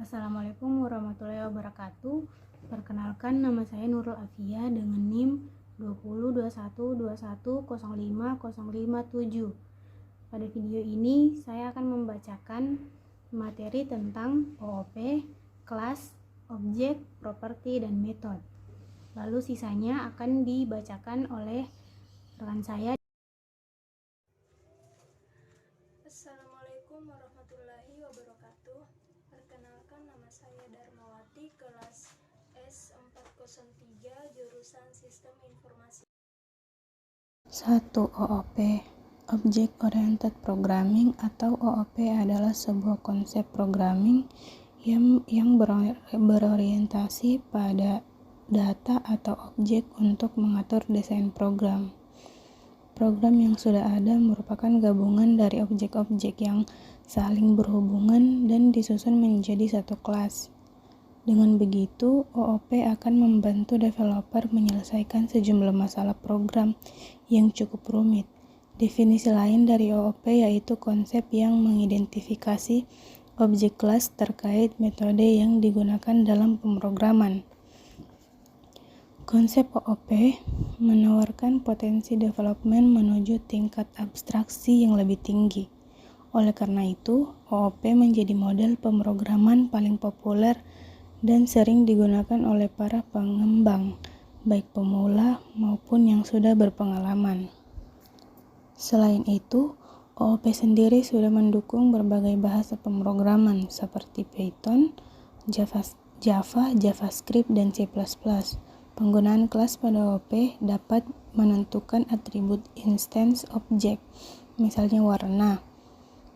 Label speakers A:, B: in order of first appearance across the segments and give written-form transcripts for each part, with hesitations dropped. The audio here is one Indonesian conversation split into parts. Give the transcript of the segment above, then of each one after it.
A: Assalamualaikum warahmatullahi wabarakatuh. Perkenalkan, nama saya Nurul Afia dengan NIM 202121050557. Pada video ini saya akan membacakan materi tentang OOP, kelas, objek, properti, dan metode. Lalu sisanya akan dibacakan oleh rekan saya.
B: Assalamualaikum warahmatullahi wabarakatuh. Perkenalkan, nama saya Darmawati, kelas S403, jurusan Sistem Informasi.
A: 1. OOP. Object Oriented Programming atau OOP adalah sebuah konsep programming yang berorientasi pada data atau objek untuk mengatur desain program. Program yang sudah ada merupakan gabungan dari objek-objek yang saling berhubungan dan disusun menjadi satu kelas. Dengan begitu, OOP akan membantu developer menyelesaikan sejumlah masalah program yang cukup rumit. Definisi lain dari OOP yaitu konsep yang mengidentifikasi objek kelas terkait metode yang digunakan dalam pemrograman. Konsep OOP menawarkan potensi development menuju tingkat abstraksi yang lebih tinggi. Oleh karena itu, OOP menjadi model pemrograman paling populer dan sering digunakan oleh para pengembang, baik pemula maupun yang sudah berpengalaman. Selain itu, OOP sendiri sudah mendukung berbagai bahasa pemrograman seperti Python, Java, JavaScript, dan C++. Penggunaan kelas pada OOP dapat menentukan atribut instance object, misalnya warna,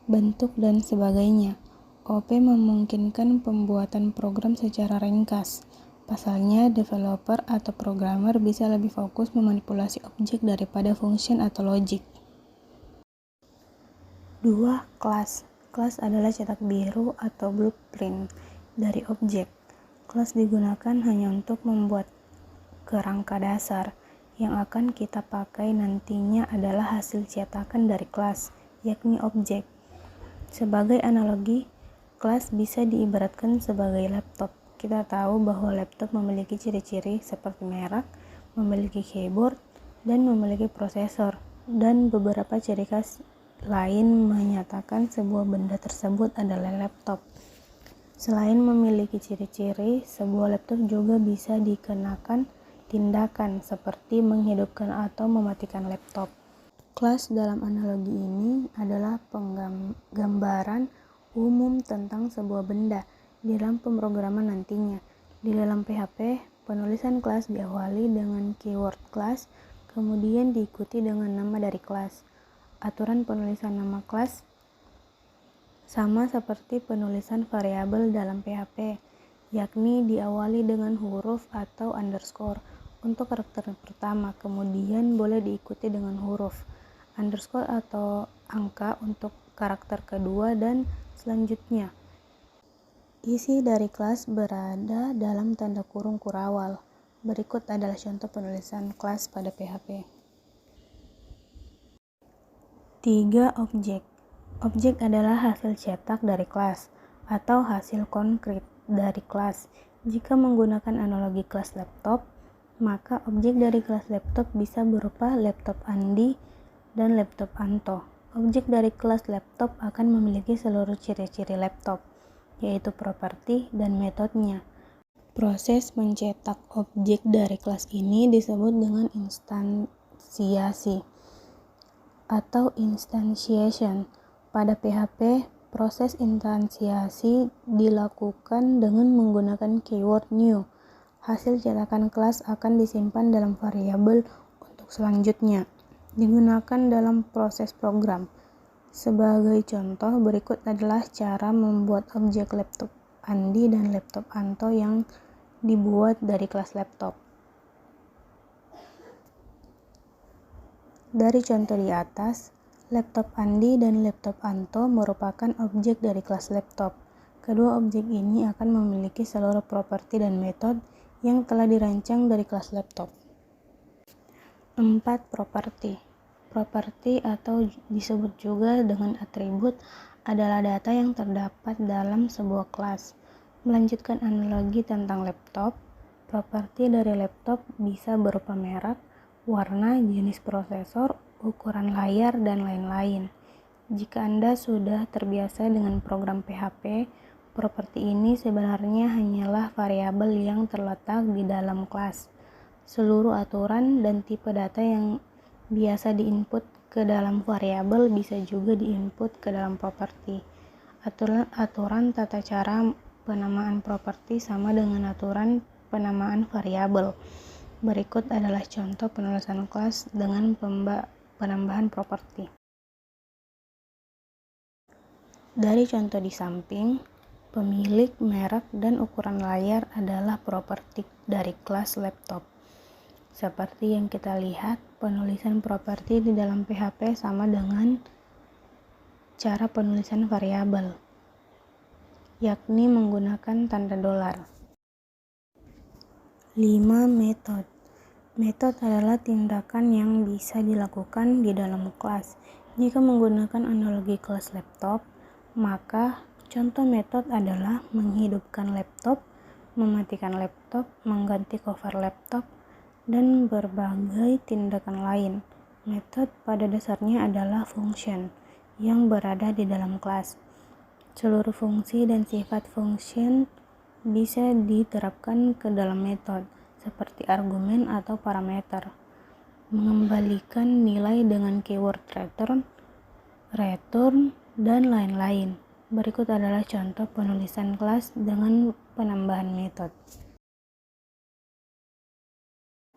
A: bentuk, dan sebagainya. OOP memungkinkan pembuatan program secara ringkas. Pasalnya, developer atau programmer bisa lebih fokus memanipulasi objek daripada function atau logic. 2. Kelas. Kelas adalah cetak biru atau blueprint dari objek. Kelas digunakan hanya untuk membuat kerangka dasar. Yang akan kita pakai nantinya adalah hasil cetakan dari kelas, yakni objek. Sebagai analogi, kelas bisa diibaratkan sebagai laptop. Kita tahu bahwa laptop memiliki ciri-ciri seperti merek, memiliki keyboard, dan memiliki prosesor, dan beberapa ciri khas lain menyatakan sebuah benda tersebut adalah laptop. Selain memiliki ciri-ciri, sebuah laptop juga bisa dikenakan tindakan seperti menghidupkan atau mematikan laptop. Kelas dalam analogi ini adalah penggambaran umum tentang sebuah benda di dalam pemrograman nantinya. Di dalam PHP, penulisan kelas diawali dengan keyword kelas, kemudian diikuti dengan nama dari kelas. Aturan penulisan nama kelas sama seperti penulisan variabel dalam PHP, yakni diawali dengan huruf atau underscore untuk karakter pertama, kemudian boleh diikuti dengan huruf, underscore atau angka untuk karakter kedua, dan selanjutnya. Isi dari kelas berada dalam tanda kurung kurawal. Berikut adalah contoh penulisan kelas pada PHP. 3. Objek. Objek adalah hasil cetak dari kelas atau hasil konkret dari kelas. Jika menggunakan analogi kelas laptop, maka objek dari kelas laptop bisa berupa laptop Andi dan laptop Anto. Objek dari kelas laptop akan memiliki seluruh ciri-ciri laptop, yaitu properti dan metodenya. Proses mencetak objek dari kelas ini disebut dengan instansiasi atau instantiation. Pada PHP, proses instansiasi dilakukan dengan menggunakan keyword new. Hasil cetakan kelas akan disimpan dalam variabel untuk selanjutnya digunakan dalam proses program. Sebagai contoh, berikut adalah cara membuat objek laptop Andi dan laptop Anto yang dibuat dari kelas laptop. Dari contoh di atas, laptop Andi dan laptop Anto merupakan objek dari kelas laptop. Kedua objek ini akan memiliki seluruh properti dan metode yang telah dirancang dari kelas laptop. 4. Properti. Properti atau disebut juga dengan atribut adalah data yang terdapat dalam sebuah kelas. Melanjutkan analogi tentang laptop, properti dari laptop bisa berupa merek, warna, jenis prosesor, ukuran layar, dan lain-lain. Jika Anda sudah terbiasa dengan program PHP, properti ini sebenarnya hanyalah variabel yang terletak di dalam kelas. Seluruh aturan dan tipe data yang biasa diinput ke dalam variabel bisa juga diinput ke dalam properti. Aturan tata cara penamaan properti sama dengan aturan penamaan variabel. Berikut adalah contoh penulisan kelas dengan penambahan properti. Dari contoh di samping, pemilik, merek, dan ukuran layar adalah properti dari kelas laptop. Seperti yang kita lihat, penulisan properti di dalam PHP sama dengan cara penulisan variabel, yakni menggunakan tanda $. 5. Metode. Metode adalah tindakan yang bisa dilakukan di dalam kelas. Jika menggunakan analogi kelas laptop, maka contoh metode adalah menghidupkan laptop, mematikan laptop, mengganti cover laptop, dan berbagai tindakan lain. Metode pada dasarnya adalah function yang berada di dalam kelas. Seluruh fungsi dan sifat function bisa diterapkan ke dalam metode, seperti argumen atau parameter, mengembalikan nilai dengan keyword return, dan lain-lain. Berikut adalah contoh penulisan kelas dengan penambahan metode.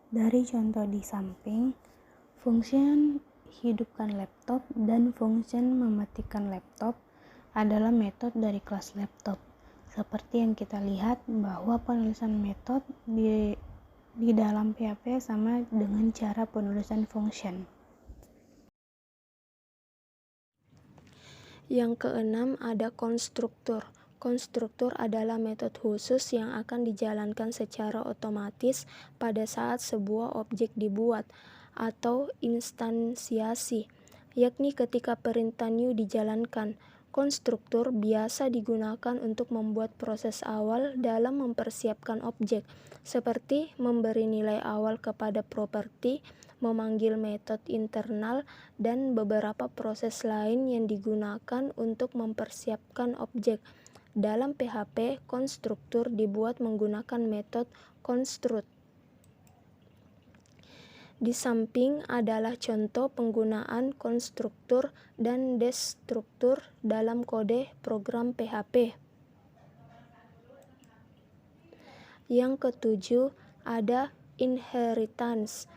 A: Dari contoh di samping, function hidupkan laptop dan function mematikan laptop adalah metode dari kelas laptop. Seperti yang kita lihat bahwa penulisan metode di dalam PHP sama dengan cara penulisan function.
B: Yang keenam ada konstruktor. Konstruktor adalah metode khusus yang akan dijalankan secara otomatis pada saat sebuah objek dibuat atau instansiasi, yakni ketika perintah new dijalankan. Konstruktor biasa digunakan untuk membuat proses awal dalam mempersiapkan objek, seperti memberi nilai awal kepada properti, memanggil metode internal, dan beberapa proses lain yang digunakan untuk mempersiapkan objek. Dalam PHP, konstruktor dibuat menggunakan metode construct. Di samping adalah contoh penggunaan konstruktor dan destruktor dalam kode program PHP. Yang ketujuh ada inheritance.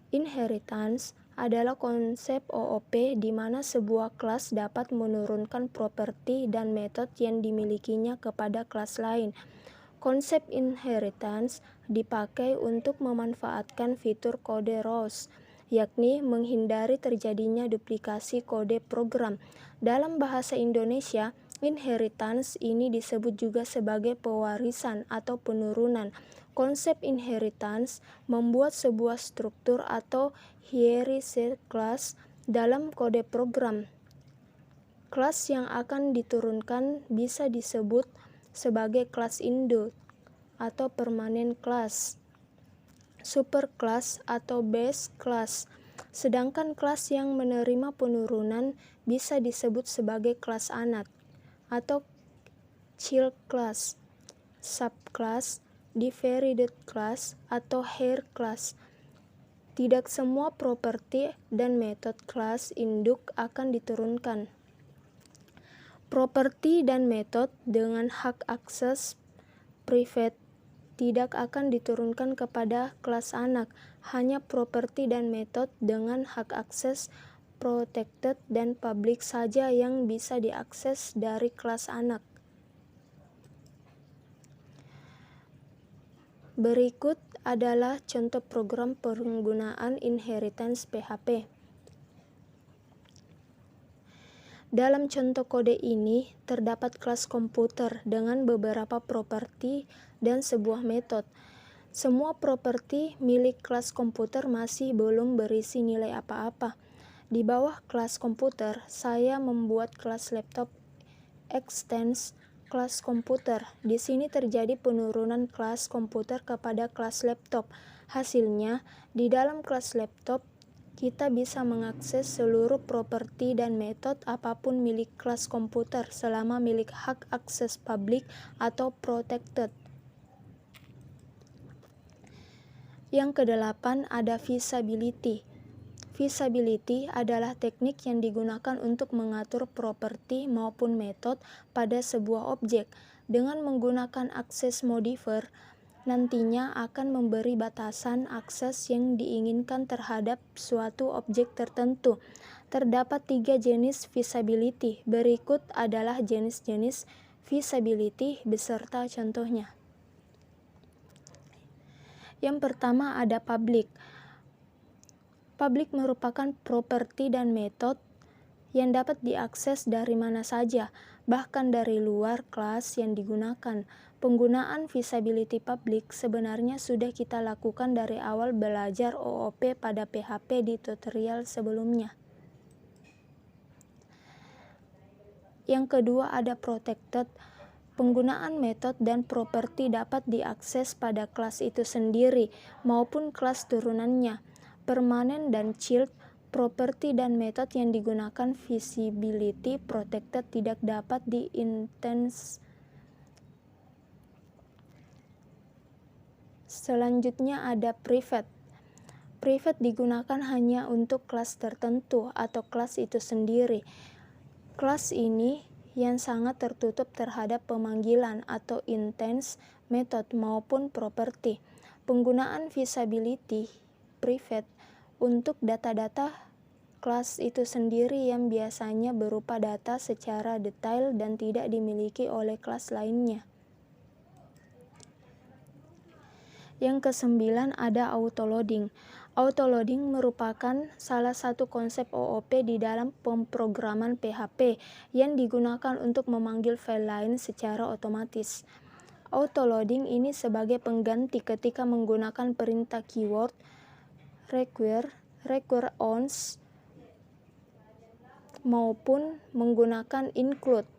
B: Inheritance adalah konsep OOP di mana sebuah kelas dapat menurunkan properti dan metode yang dimilikinya kepada kelas lain. Konsep inheritance dipakai untuk memanfaatkan fitur kode ROS, yakni menghindari terjadinya duplikasi kode program. Dalam bahasa Indonesia, inheritance ini disebut juga sebagai pewarisan atau penurunan. Konsep inheritance membuat sebuah struktur atau hierarchy class dalam kode program. Kelas yang akan diturunkan bisa disebut sebagai kelas induk atau permanent class, superclass atau base class. Sedangkan kelas yang menerima penurunan bisa disebut sebagai kelas anak atau child class, subclass, divided class, atau higher class. Tidak semua properti dan metode kelas induk akan diturunkan. Properti dan metode dengan hak akses private tidak akan diturunkan kepada kelas anak. Hanya properti dan metode dengan hak akses protected dan public saja yang bisa diakses dari kelas anak. Berikut adalah contoh program penggunaan inheritance PHP. Dalam contoh kode ini, terdapat kelas komputer dengan beberapa properti dan sebuah metode. Semua properti milik kelas komputer masih belum berisi nilai apa-apa. Di bawah kelas komputer, saya membuat kelas laptop extends kelas komputer. Di sini terjadi penurunan kelas komputer kepada kelas laptop. Hasilnya, di dalam kelas laptop, kita bisa mengakses seluruh properti dan metode apapun milik kelas komputer selama milik hak akses publik atau protected. Yang kedelapan ada feasibility. Feasibility adalah teknik yang digunakan untuk mengatur properti maupun metode pada sebuah objek. Dengan menggunakan akses modifier, nantinya akan memberi batasan akses yang diinginkan terhadap suatu objek tertentu. Terdapat 3 jenis feasibility. Berikut adalah jenis-jenis feasibility beserta contohnya. Yang pertama ada public. Public merupakan properti dan metode yang dapat diakses dari mana saja, bahkan dari luar kelas yang digunakan. Penggunaan feasibility public sebenarnya sudah kita lakukan dari awal belajar OOP pada PHP di tutorial sebelumnya. Yang kedua ada protected. Penggunaan metode dan properti dapat diakses pada kelas itu sendiri maupun kelas turunannya. Permanen dan child, properti dan metode yang digunakan feasibility protected tidak dapat di-instance. Selanjutnya ada private. Private digunakan hanya untuk kelas tertentu atau kelas itu sendiri. Kelas ini yang sangat tertutup terhadap pemanggilan atau instance, metode maupun properti. Penggunaan feasibility private untuk data-data kelas itu sendiri yang biasanya berupa data secara detail dan tidak dimiliki oleh kelas lainnya. Yang kesembilan ada autoloading. Autoloading merupakan salah satu konsep OOP di dalam pemrograman PHP yang digunakan untuk memanggil file lain secara otomatis. Autoloading ini sebagai pengganti ketika menggunakan perintah keyword require once maupun menggunakan include.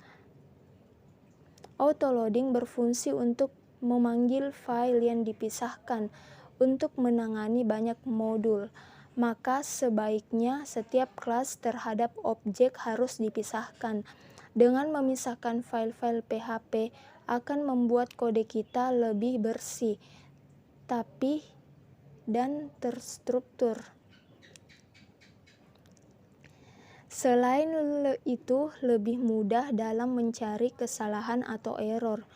B: Autoloading berfungsi untuk memanggil file yang dipisahkan untuk menangani banyak modul. Maka sebaiknya setiap kelas terhadap objek harus dipisahkan. Dengan memisahkan file-file PHP akan membuat kode kita lebih bersih, dan terstruktur. Selain itu, lebih mudah dalam mencari kesalahan atau error.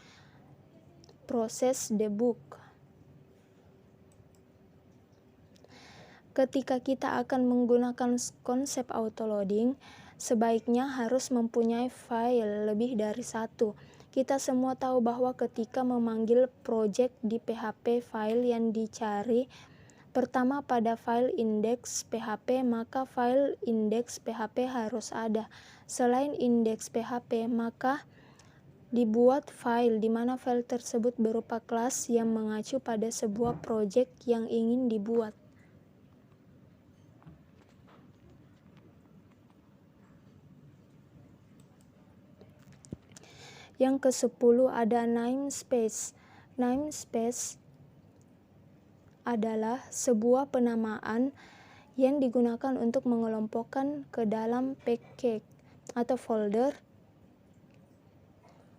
B: Proses debug. Ketika kita akan menggunakan konsep autoloading, sebaiknya harus mempunyai file lebih dari satu. Kita semua tahu bahwa ketika memanggil project di PHP, file yang dicari pertama pada file index PHP, maka file index PHP harus ada. Selain index PHP, maka dibuat file di mana file tersebut berupa kelas yang mengacu pada sebuah project yang ingin dibuat. Yang ke-10 ada namespace. Namespace adalah sebuah penamaan yang digunakan untuk mengelompokkan ke dalam package atau folder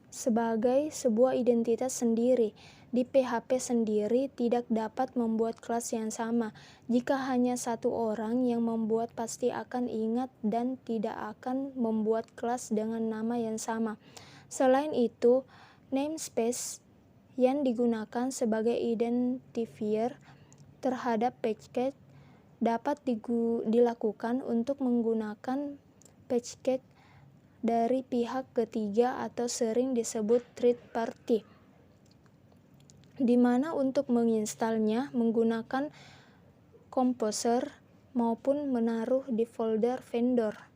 B: sebagai sebuah identitas sendiri. Di PHP sendiri tidak dapat membuat kelas yang sama. Jika hanya satu orang yang membuat pasti akan ingat dan tidak akan membuat kelas dengan nama yang sama. Selain itu, namespace yang digunakan sebagai identifier terhadap package dapat dilakukan untuk menggunakan package dari pihak ketiga atau sering disebut third party, di mana untuk menginstalnya menggunakan composer maupun menaruh di folder vendor.